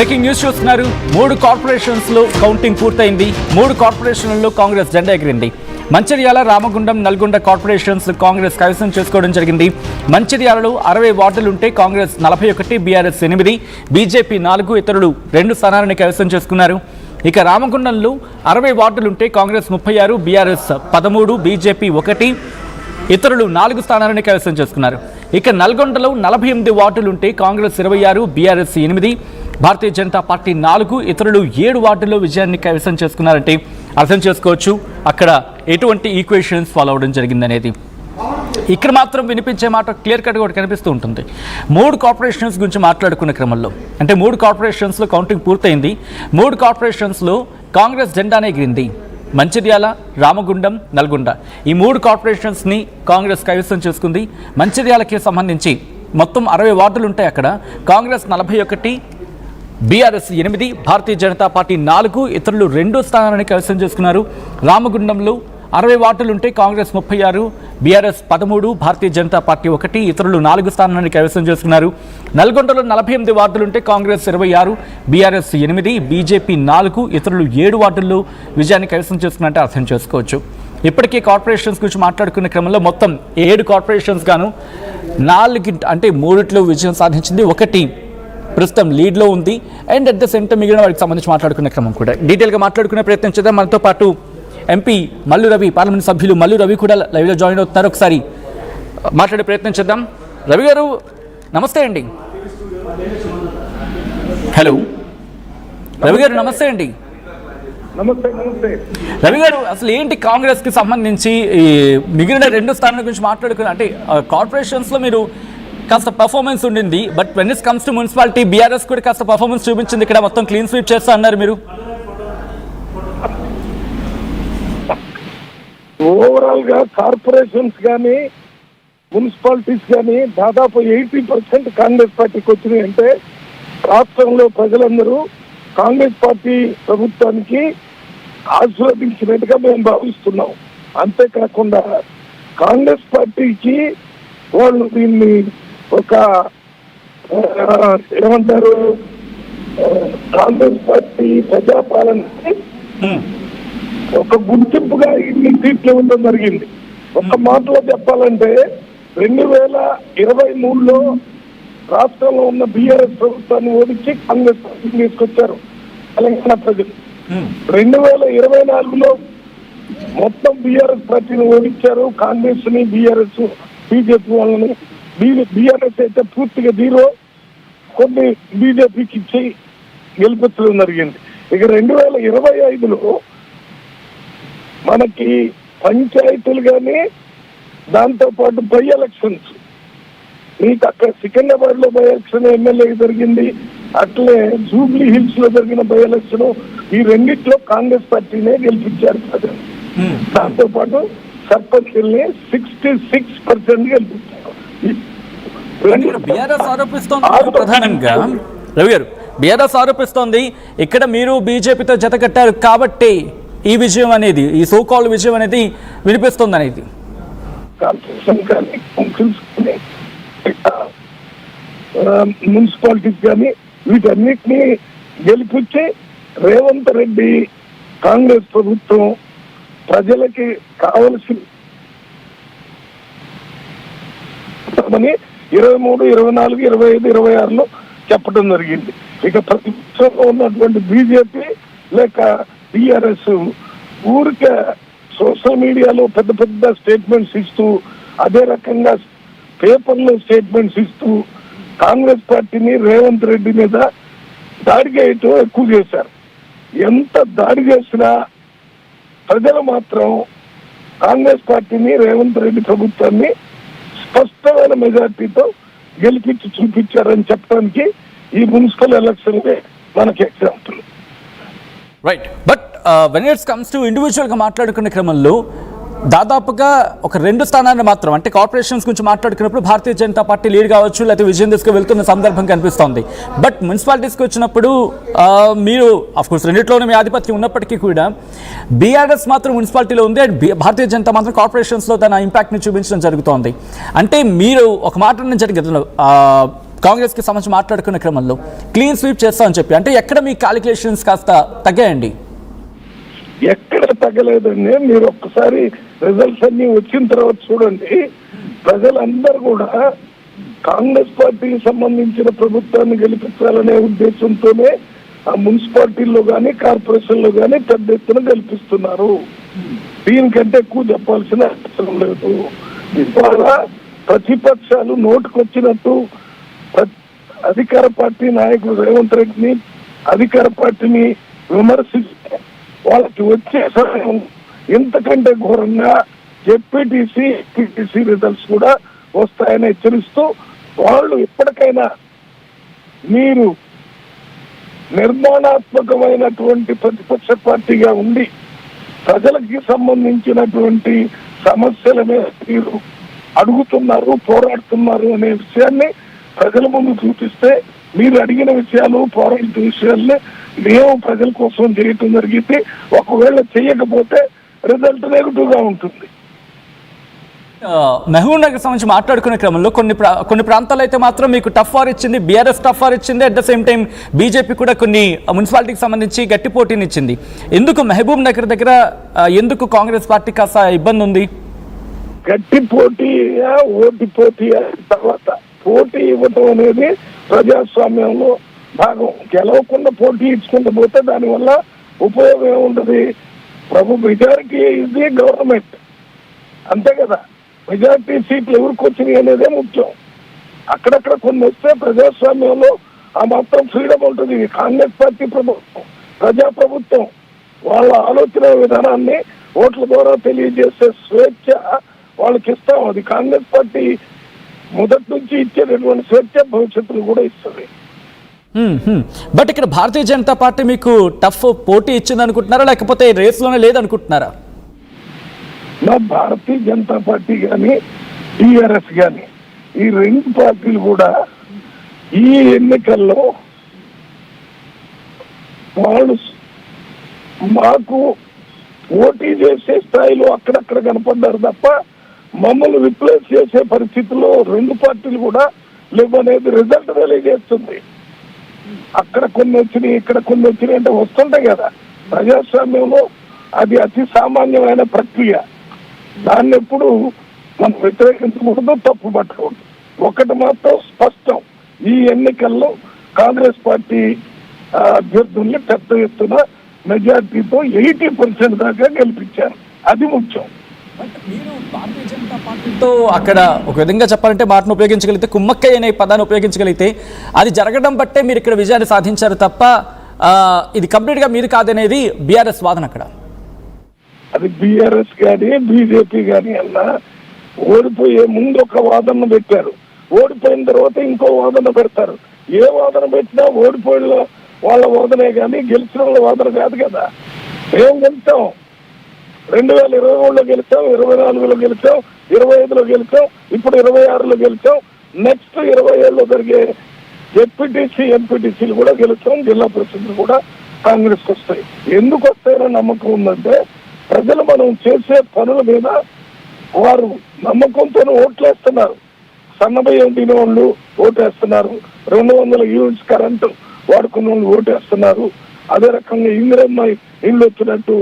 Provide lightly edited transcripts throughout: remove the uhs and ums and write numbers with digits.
Breaking news చూస్తున్నారు. 3 corporations లో counting పూర్తయింది. 3 కార్పొరేషన్లలో కాంగ్రెస్ జెండా ఎగిరింది. మంచిర్యాల, రామగుండం, నల్గొండ కార్పొరేషన్స్ కాంగ్రెస్ కైవసం చేసుకోవడం జరిగింది. మంచిర్యాలలో 60 వార్డులుంటే కాంగ్రెస్ 41, బీఆర్ఎస్ 8, బీజేపీ 4, ఇతరులు 2 స్థానాలను కైవసం చేసుకున్నారు. ఇక రామగుండంలో 60 వార్డులుంటే కాంగ్రెస్ 36, బీఆర్ఎస్ 13, బీజేపీ 1, ఇతరులు 4 స్థానాలను కైవసం చేసుకున్నారు. ఇక నల్గొండలో 48 వార్డులుంటే కాంగ్రెస్ 26, బీఆర్ఎస్ 8, భారతీయ జనతా పార్టీ 4, ఇతరులు 7 వార్డుల్లో విజయాన్ని కైవసం చేసుకున్నారంటే అర్థం చేసుకోవచ్చు అక్కడ ఎటువంటి ఈక్వేషన్స్ ఫాలో అవడం జరిగిందనేది. ఇక్కడ మాత్రం వినిపించే మాట క్లియర్ కట్గా ఒకటి కనిపిస్తూ ఉంటుంది. 3 కార్పొరేషన్స్ గురించి మాట్లాడుకున్న క్రమంలో అంటే 3 కార్పొరేషన్స్లో కౌంటింగ్ పూర్తయింది. 3 కార్పొరేషన్స్లో కాంగ్రెస్ జెండానే ఎగిరింది. మంచిర్యాల, రామగుండం, నల్గొండ ఈ 3 కార్పొరేషన్స్ని కాంగ్రెస్ కైవసం చేసుకుంది. మంచిర్యాలకి సంబంధించి మొత్తం 60 వార్డులు ఉంటాయి. అక్కడ కాంగ్రెస్ 41, బీఆర్ఎస్ 8, భారతీయ జనతా పార్టీ 4, ఇతరులు 2 స్థానాలను కైవసం చేసుకున్నారు. రామగుండంలో 60 వార్డులుంటే కాంగ్రెస్ 36, బీఆర్ఎస్ 13, భారతీయ జనతా పార్టీ 1, ఇతరులు 4 స్థానాలను కైవసం చేసుకున్నారు. నల్గొండలో 48 వార్డులుంటే కాంగ్రెస్ 26, బీఆర్ఎస్ 8, బీజేపీ 4, ఇతరులు 7 వార్డుల్లో విజయాన్ని కైవసం చేసుకున్నట్టే అర్థం చేసుకోవచ్చు. ఇప్పటికే కార్పొరేషన్స్ గురించి మాట్లాడుకునే క్రమంలో మొత్తం 7 కార్పొరేషన్స్ గాను 4 అంటే 3లో విజయం సాధించింది. 1 ప్రస్తుతం లీడ్లో ఉంది. And at the same time మిగిలిన వారికి సంబంధించి మాట్లాడుకునే క్రమం కూడా డీటెయిల్గా మాట్లాడుకునే ప్రయత్నం చేద్దాం. మనతో పాటు ఎంపీ మల్లు రవి, పార్లమెంట్ సభ్యులు మల్లు రవి కూడా లైవ్లో జాయిన్ అవుతున్నారు. ఒకసారి మాట్లాడే ప్రయత్నం చేద్దాం. రవి గారు నమస్తే అండి. హలో రవి గారు నమస్తే అండి. నమస్తే నమస్తే రవి గారు, అసలు ఏంటి కాంగ్రెస్కి సంబంధించి మిగిలిన 2 స్థానాల గురించి మాట్లాడుకున్న అంటే కార్పొరేషన్స్లో మీరు కాస్త పర్ఫార్మెన్స్ ఉండింది. But when it comes to municipality BRS కూడా కాస్త పర్ఫార్మెన్స్ చూపించింది. ఇక్కడ మొత్తం క్లీన్ స్వీప్ చేస్తా అన్నారు మీరు. ఓవరాల్ గా కార్పొరేషన్స్ కానీ మున్సిపాలిటీస్ కానీ దాదాపు 80% కాంగ్రెస్ పార్టీకి వచ్చినాయి. అంటే రాష్ట్రంలో ప్రజలందరూ కాంగ్రెస్ పార్టీ ప్రభుత్వానికి ఆశీర్వదించినట్టుగా మేము భావిస్తున్నాం. అంతేకాకుండా కాంగ్రెస్ పార్టీకి వాళ్ళు దీన్ని ఒక ఏమంటారు కాంగ్రెస్ పార్టీ ప్రజాపాలనకి ఒక గుర్తింపుగా ఇన్ని సీట్లు ఇవ్వడం జరిగింది. ఒక మాటలో చెప్పాలంటే 2023లో రాష్ట్రంలో ఉన్న బీఆర్ఎస్ ప్రభుత్వాన్ని ఓడించి కాంగ్రెస్ పార్టీని తీసుకొచ్చారు తెలంగాణ ప్రజలు. 2024లో మొత్తం బీఆర్ఎస్ పార్టీని ఓడించారు. కాంగ్రెస్ ని, బీఆర్ఎస్, బీజేపీ వాళ్ళని. బీఆర్ఎస్ అయితే పూర్తిగా 0, కొన్ని బీజేపీకి ఇచ్చి గెలిపించడం జరిగింది. ఇక 2025లో మనకి పంచాయతీలు కానీ దాంతో పాటు బై ఎలక్షన్స్, మీకు అక్కడ సికింద్రాబాద్ లో బై ఎలక్షన్ ఎమ్మెల్యేకి జరిగింది, అట్లే జూబ్లీ హిల్స్ లో జరిగిన బై ఎలక్షన్, ఈ రెండిట్లో కాంగ్రెస్ పార్టీనే గెలిపించారు ప్రజలు. దాంతో పాటు సర్పంచ్ని 66% గెలిపించారు. బీఆర్ఎస్ ఆరోపిస్తోంది ప్రధానంగా రవి గారు, బీఆర్ఎస్ ఆరోపిస్తోంది ఇక్కడ మీరు బీజేపీతో జత కట్టారు కాబట్టి ఈ విజయం అనేది, ఈ సోకాల్ విజయం అనేది వినిపిస్తుంది అనేది. మున్సిపాలిటీస్ కానీ వీటన్నిటినీ గెలిపించి రేవంత్ రెడ్డి కాంగ్రెస్ ప్రభుత్వం ప్రజలకి కావలసిన 23, 24, 25, 26లో చెప్పడం జరిగింది. ఇక ప్రతిపక్షంలో ఉన్నటువంటి బీజేపీ లేక టీఆర్ఎస్ ఊరికే సోషల్ మీడియాలో పెద్ద పెద్ద స్టేట్మెంట్స్ ఇస్తూ, అదే రకంగా పేపర్లో స్టేట్మెంట్స్ ఇస్తూ కాంగ్రెస్ పార్టీని రేవంత్ రెడ్డి మీద దాడి చేయటం ఎక్కువ చేశారు. ఎంత దాడి చేసినా ప్రజలు మాత్రం కాంగ్రెస్ పార్టీని, రేవంత్ రెడ్డి ప్రభుత్వాన్ని స్పష్టమైన మెజార్టీతో గెలిపించి చూపించారని చెప్పడానికి ఈ మున్సిపల్ ఎలక్షన్ మనకి example. Right. But when it's comes to ఇండివిజువల్గా మాట్లాడుకునే క్రమంలో దాదాపుగా ఒక 2 స్థానాన్ని మాత్రం అంటే కార్పొరేషన్స్ గురించి మాట్లాడుకున్నప్పుడు భారతీయ జనతా పార్టీ లీడ్ కావచ్చు, లేకపోతే విజయం తీసుకు వెళ్తున్న సందర్భం కనిపిస్తోంది. బట్ మున్సిపాలిటీస్కి వచ్చినప్పుడు మీరు అఫ్కోర్స్ రెండిట్లోనే మీ ఆధిపత్యం ఉన్నప్పటికీ కూడా బీఆర్ఎస్ మాత్రం మున్సిపాలిటీలో ఉంది అండ్ భారతీయ జనతా మాత్రం కార్పొరేషన్స్లో తన ఇంపాక్ట్ని చూపించడం జరుగుతోంది. అంటే మీరు ఒక మాట జరిగింది కాంగ్రెస్కి సంబంధించి మాట్లాడుకునే క్రమంలో క్లీన్ స్వీప్ చేస్తామని చెప్పి, అంటే ఎక్కడ మీ క్యాలిక్యులేషన్స్ కాస్త తగ్గాయండి? ఎక్కడ తగ్గలేదండి. మీరు ఒక్కసారి రిజల్ట్స్ అన్ని వచ్చిన తర్వాత చూడండి. ప్రజలందరూ కూడా కాంగ్రెస్ పార్టీకి సంబంధించిన ప్రభుత్వాన్ని గెలిపించాలనే ఉద్దేశంతోనే ఆ మున్సిపాలిటీల్లో కానీ కార్పొరేషన్లో కానీ పెద్ద ఎత్తున గెలిపిస్తున్నారు. దీనికంటే ఎక్కువ చెప్పాల్సిన అవసరం లేదు. ఇవాళ ప్రతిపక్షాలు నోటుకొచ్చినట్టు అధికార పార్టీ నాయకుడు రేవంత్ రెడ్డిని, అధికార పార్టీని విమర్శిస్తే వాళ్ళకి వచ్చే సమయం ఇంతకంటే ఘోరంగా జెడ్పీటీసీ, ఎంపీటీసీ రిజల్ట్స్ కూడా వస్తాయని హెచ్చరిస్తూ, వాళ్ళు ఎప్పటికైనా మీరు నిర్మాణాత్మకమైనటువంటి ప్రతిపక్ష పార్టీగా ఉండి ప్రజలకి సంబంధించినటువంటి సమస్యల మీద మీరు అడుగుతున్నారు, పోరాడుతున్నారు అనే విషయాన్ని ప్రజల ముందు చూపిస్తే, మీరు అడిగిన విషయాలు, పోరాడిన విషయాల్ని మేము ప్రజల కోసం చేయటం జరిగింది. ఒకవేళ చేయకపోతే రిజల్ట్ నెగిటివ్ గా ఉంటుంది. మహబూబ్ నగర్ సంబంధించి మాట్లాడుకునే క్రమంలో కొన్ని ప్రాంతాల్లో అయితే మాత్రం మీకు టఫ్ వార్ ఇచ్చింది, బీఆర్ఎస్ టఫ్ వార్ ఇచ్చింది. At the same time BJP కూడా కొన్ని మున్సిపాలిటీకి సంబంధించి గట్టి పోటీని ఇచ్చింది. ఎందుకు మహబూబ్ నగర్ దగ్గర ఎందుకు కాంగ్రెస్ పార్టీ కాస్త ఇబ్బంది ఉంది? గట్టి పోటీ, ఓటు పోటీ తర్వాత పోటీ ఇవ్వటం అనేది ప్రజాస్వామ్యంలో భాగం. గెలవకుండా పోటీ ఇచ్చుకుంటూ పోతే దానివల్ల ఉపయోగం ఏముంటది? మెజారిటీ ఇది గవర్నమెంట్, అంతే కదా. మెజారిటీ సీట్లు ఎవరికి వచ్చినాయి అనేదే ముఖ్యం. అక్కడక్కడ కొన్ని వస్తే ప్రజాస్వామ్యంలో ఆ మొత్తం ఫ్రీడమ్ ఉంటుంది. కాంగ్రెస్ పార్టీ ప్రభుత్వం, ప్రజాప్రభుత్వం, వాళ్ళ ఆలోచన విధానాన్ని ఓట్ల ద్వారా తెలియజేసే స్వేచ్ఛ వాళ్ళకి ఇస్తాం. అది కాంగ్రెస్ పార్టీ మొదటి నుంచి ఇచ్చేటటువంటి స్వేచ్ఛ భవిష్యత్తులో కూడా ఇస్తుంది. బట్ ఇక్కడ భారతీయ జనతా పార్టీ మీకు టఫ్ పోటీ ఇచ్చింది అనుకుంటున్నారా, లేకపోతే రేస్లోనే లేదనుకుంటున్నారా? నా భారతీయ జనతా పార్టీ కానీ టీఆర్ఎస్ కానీ ఈ రెండు పార్టీలు కూడా ఈ ఎన్నికల్లో వాళ్ళు మాకు పోటీ చేసే స్థాయిలో అక్కడక్కడ కనపడ్డారు తప్ప మమ్మల్ని రిప్లేస్ చేసే పరిస్థితుల్లో రెండు పార్టీలు కూడా లేవనేది రిజల్ట్ తెలియజేస్తుంది. అక్కడ కొన్ని వచ్చినాయి, ఇక్కడ కొన్ని వచ్చినాయి అంటే వస్తుంటాయి కదా. ప్రజాస్వామ్యంలో అది అతి సామాన్యమైన ప్రక్రియ. దాన్ని ఎప్పుడు మనం వ్యతిరేకించకూడదు, తప్పు పట్టకూడదు. ఒకటి మాత్రం స్పష్టం, ఈ ఎన్నికల్లో కాంగ్రెస్ పార్టీ అభ్యర్థుల్ని పెద్ద ఎత్తున మెజార్టీతో 80% దాకా గెలిపించారు. అది ముఖ్యం. భారతీయ జనతా పార్టీతో అక్కడ ఒక విధంగా చెప్పాలంటే మాటను ఉపయోగించగలిగితే, కుమ్మక్కయ్య అనే పదాన్ని ఉపయోగించగలిగితే అది జరగడం బట్టే మీరు ఇక్కడ విజయాన్ని సాధించారు తప్ప ఇది కంప్లీట్గా మీరు కాదనేది బీఆర్ఎస్ వాదన. అక్కడ అది బీఆర్ఎస్ కానీ బీజేపీ కానీ అన్నా ఓడిపోయే ముందు ఒక వాదన పెట్టారు, ఓడిపోయిన తర్వాత ఇంకో వాదన పెడతారు. ఏ వాదన పెట్టినా ఓడిపోయిన వాళ్ళ వాదనే కానీ గెలిచిన వాళ్ళ వాదన కాదు కదా. ఏం గెలిచాం? 2023లో గెలిచాం, 24లో గెలిచాం, 25లో గెలిచాం, ఇప్పుడు 26లో గెలిచాం. నెక్స్ట్ 27లో జరిగే జెడ్పీటీసీ, ఎంపీటీసీలు కూడా గెలిచాం. జిల్లా పరిషత్లు కూడా కాంగ్రెస్కి వస్తాయి. ఎందుకు వస్తాయని నమ్మకం ఉందంటే ప్రజలు మనం చేసే పనుల మీద వారు నమ్మకంతో ఓట్లేస్తున్నారు. సన్నబియ్యం తినే వాళ్ళు ఓటేస్తున్నారు, 200 యూనిట్స్ కరెంటు వాడుకున్న వాళ్ళు ఓటేస్తున్నారు, అదే రకంగా ఇందిరమ్మ ఇల్లు వచ్చినట్టు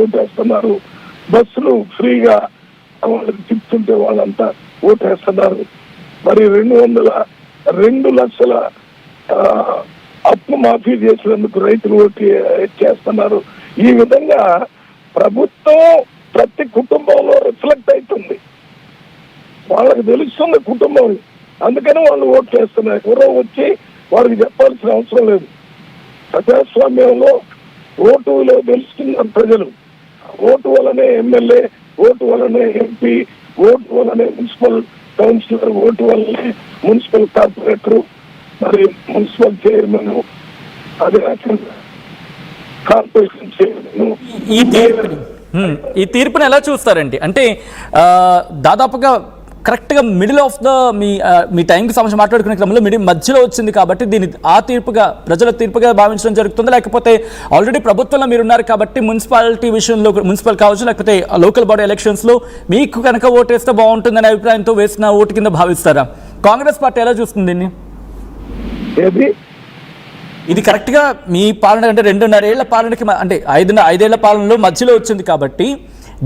ఓటేస్తున్నారు, బస్సులు ఫ్రీగా వాళ్ళకి తిప్పుతుంటే వాళ్ళంతా ఓటేస్తున్నారు. మరి 2 లక్షల అప్పు మాఫీ చేసినందుకు రైతులు ఓటు చేస్తున్నారు. ఈ విధంగా ప్రభుత్వం ప్రతి కుటుంబంలో రిఫ్లెక్ట్ అవుతుంది. వాళ్ళకి తెలుస్తుంది కుటుంబం, అందుకని వాళ్ళు ఓట్లు వేస్తున్నారు. ఎవరో వచ్చి వారికి చెప్పాల్సిన అవసరం లేదు. ప్రజాస్వామ్యంలో ఓటులో తెలుస్తున్నారు ప్రజలు. ఓటు వలనే ఎమ్మెల్యే, ఓటు వలనే ఎంపీ, ఓటు వలనే మున్సిపల్ కౌన్సిలర్, ఓటు వలనే మున్సిపల్ కార్పొరేటర్, మరి మున్సిపల్ చైర్మన్, అదే రకంగా కార్పొరేషన్ చైర్మన్. ఈ తీర్పుని ఎలా చూస్తారండి? అంటే దాదాపుగా కరెక్ట్గా మిడిల్ ఆఫ్ ద మీ టైంకి సంబంధించి మాట్లాడుకునే క్రమంలో మధ్యలో వచ్చింది కాబట్టి దీన్ని ఆ తీర్పుగా, ప్రజల తీర్పుగా భావించడం జరుగుతుంది, లేకపోతే ఆల్రెడీ ప్రభుత్వంలో మీరు ఉన్నారు కాబట్టి మున్సిపాలిటీ విషయంలో, మున్సిపల్ కావచ్చు లేకపోతే లోకల్ బాడీ ఎలక్షన్స్లో మీకు కనుక ఓటేస్తే బాగుంటుందనే అభిప్రాయంతో వేసిన ఓటు కింద భావిస్తారా? కాంగ్రెస్ పార్టీ ఎలా చూస్తుంది దీన్ని? ఏది ఇది కరెక్ట్గా మీ పాలన అంటే 2.5 ఏళ్ల పాలనకి అంటే 5 ఏళ్ల పాలనలో మధ్యలో వచ్చింది కాబట్టి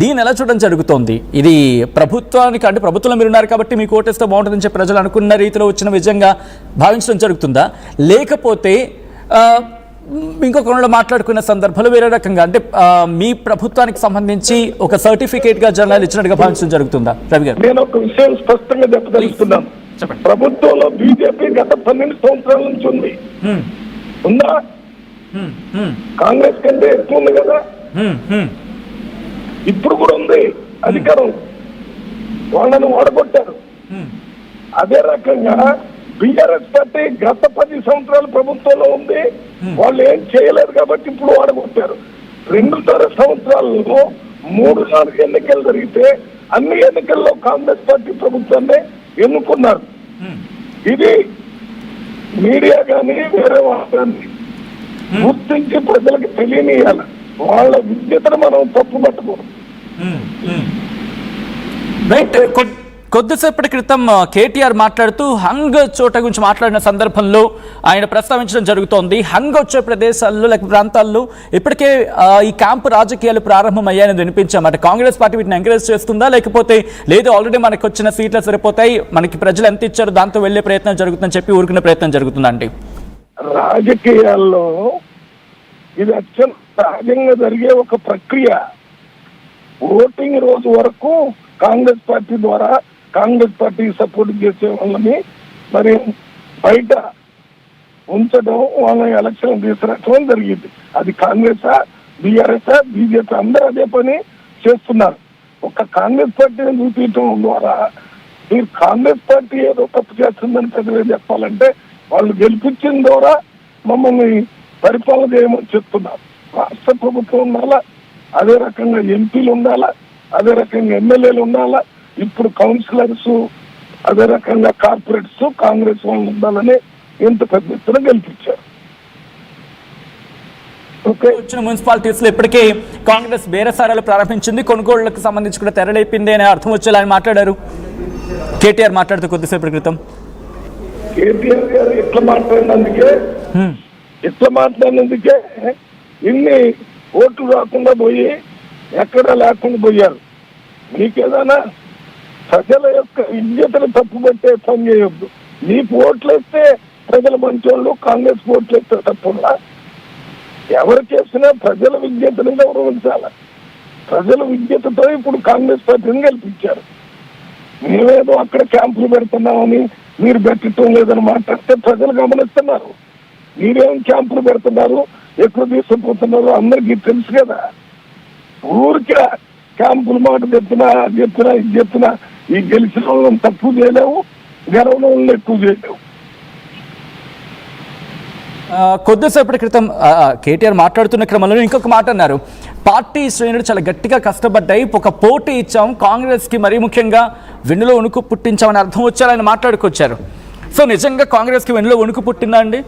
దీన్ని ఎలా చూడడం జరుగుతోంది? ఇది ప్రభుత్వానికి అంటే ప్రభుత్వంలో మీరు ఉన్నారు కాబట్టి మీకు ఓటేస్తే బాగుంటుందని చెప్పి ప్రజలు అనుకున్న రీతిలో వచ్చిన విజయంగా భావించడం జరుగుతుందా, లేకపోతే ఇంకో కోణంలో మాట్లాడుకున్న సందర్భాలు వేరే రకంగా అంటే మీ ప్రభుత్వానికి సంబంధించి ఒక సర్టిఫికేట్గా జర్నల్ ఇచ్చినట్టుగా భావించడం జరుగుతుందా? రవి గారు, నేను ఒక విషయం స్పష్టంగా చెప్పదలుస్తున్నాను. ప్రభుత్వంలో బీజేపీ గత 12 సంవత్సరాల నుంచి ఉంది. ఉందా? కాంగ్రెస్ కంటే ఎక్కువ ఉంది కదా. ఇప్పుడు కూడా ఉంది అధికారం, వాళ్ళని ఓడగొట్టారు. అదే రకంగా బీఆర్ఎస్ పార్టీ గత 10 సంవత్సరాలు ప్రభుత్వంలో ఉంది, వాళ్ళు ఏం చేయలేదు కాబట్టి ఇప్పుడు ఓడగొట్టారు. 2.5 సంవత్సరాల్లో 3-4 ఎన్నికలు జరిగితే అన్ని ఎన్నికల్లో కాంగ్రెస్ పార్టీ ప్రభుత్వాన్ని ఎన్నుకున్నారు. ఇది మీడియా కానీ వేరే వాళ్ళని గుర్తించి ప్రజలకు తెలియనియాలి. వాళ్ళ విద్యతను మనం తప్పు పట్టుకోం. కొద్దిసేపటి క్రితం కేటీఆర్ మాట్లాడుతూ హంగ్ చోట గురించి మాట్లాడిన సందర్భంలో ఆయన ప్రస్తావించడం జరుగుతోంది. హంగ్ వచ్చే ప్రదేశాల్లో లేక ప్రాంతాల్లో ఇప్పటికే ఈ క్యాంపు రాజకీయాలు ప్రారంభమయ్యాయని వినిపించామట. కాంగ్రెస్ పార్టీ వీటిని ఎంకరేజ్ చేస్తుందా, లేకపోతే లేదు ఆల్రెడీ మనకు వచ్చిన సీట్లు సరిపోతాయి, మనకి ప్రజలు ఎంత ఇచ్చారో దాంతో వెళ్లే ప్రయత్నం జరుగుతుందని చెప్పి ఊరుకునే ప్రయత్నం జరుగుతుందండి? రాజకీయాల్లో ఇది అత్యంత సహజంగా జరిగే ఒక ప్రక్రియ. ఓటింగ్ రోజు వరకు కాంగ్రెస్ పార్టీ ద్వారా కాంగ్రెస్ పార్టీ సపోర్ట్ చేసే వాళ్ళని మరి బయట ఉంచడం, వాళ్ళని ఎలక్షన్ తీసుకురావడం జరిగింది. అది కాంగ్రెసా, బీఆర్ఎస్, బీజేపీ అందరూ అదే పని చేస్తున్నారు. ఒక కాంగ్రెస్ పార్టీని చూపించడం ద్వారా మీరు కాంగ్రెస్ పార్టీ ఏదో తప్పు చేస్తుందని ప్రజలు చెప్పాలంటే వాళ్ళు గెలిపించిన ద్వారా మమ్మల్ని పరిపాలన చేయమని చెప్తున్నారు. రాష్ట్ర ప్రభుత్వం ఉండాలా, అదే రకంగా ఎంపీలు ఉండాలా, అదే రకంగా ఎమ్మెల్యేలు ఉండాలా, ఇప్పుడు కౌన్సిలర్స్, అదే రకంగా కార్పొరేట్స్ కాంగ్రెస్ వాళ్ళు ఉండాలని ఎంత పెద్ద ఎత్తున గెలిపించారు. వచ్చిన మున్సిపాలిటీస్ లో ఇప్పటికే కాంగ్రెస్ బేరసారాలు ప్రారంభించింది, కొనుగోళ్లకు సంబంధించి కూడా తెరలేపింది అనే అర్థం వచ్చేలా ఆయన మాట్లాడారు. కేటీఆర్ మాట్లాడుతూ కొద్దిసేపటి క్రితం కేటీఆర్ గారు ఇట్లా మాట్లాడినందుకే ఇన్ని ఓట్లు రాకుండా పోయి ఎక్కడా లేకుండా పోయారు. మీకేదైనా ప్రజల యొక్క విద్యతను తప్పుపట్టే పని చేయొద్దు. నీకు ఓట్లు వేస్తే ప్రజల మంచోళ్ళు, కాంగ్రెస్ ఓట్లు వేస్తే తప్పులా? ఎవరు చేసినా ప్రజల విద్యతను గౌరవించాలి. ప్రజల విద్యతతో ఇప్పుడు కాంగ్రెస్ పార్టీని గెలిపించారు. మేమేదో అక్కడ క్యాంపులు పెడుతున్నామని మీరు పెట్టడం లేదని మాట్లాడితే ప్రజలు గమనిస్తున్నారు. మీరేం క్యాంపులు పెడుతున్నారు, ఎక్కువ తీసుకుపోతున్నారు అందరికీ తెలుసు కదా. ఊరికే క్యాంపుల మాట చెప్పినా ఇది చెప్పినా ఈ గెలిచిన వాళ్ళని తక్కువ చేయలేవు, గెలవడం వాళ్ళని ఎక్కువ చేయలేవు. కొద్దిసేపటి క్రితం కేటీఆర్ మాట్లాడుతున్న క్రమంలో ఇంకొక మాట అన్నారు. పార్టీ శ్రేణులు చాలా గట్టిగా కష్టపడ్డాయి, ఒక పోటీ ఇచ్చాం కాంగ్రెస్కి, మరీ ముఖ్యంగా వెన్నులో వణుకు పుట్టించామని అర్థం వచ్చారని మాట్లాడుకొచ్చారు. సో నిజంగా కాంగ్రెస్కి వెన్నులో వణుకు పుట్టిందా అండి?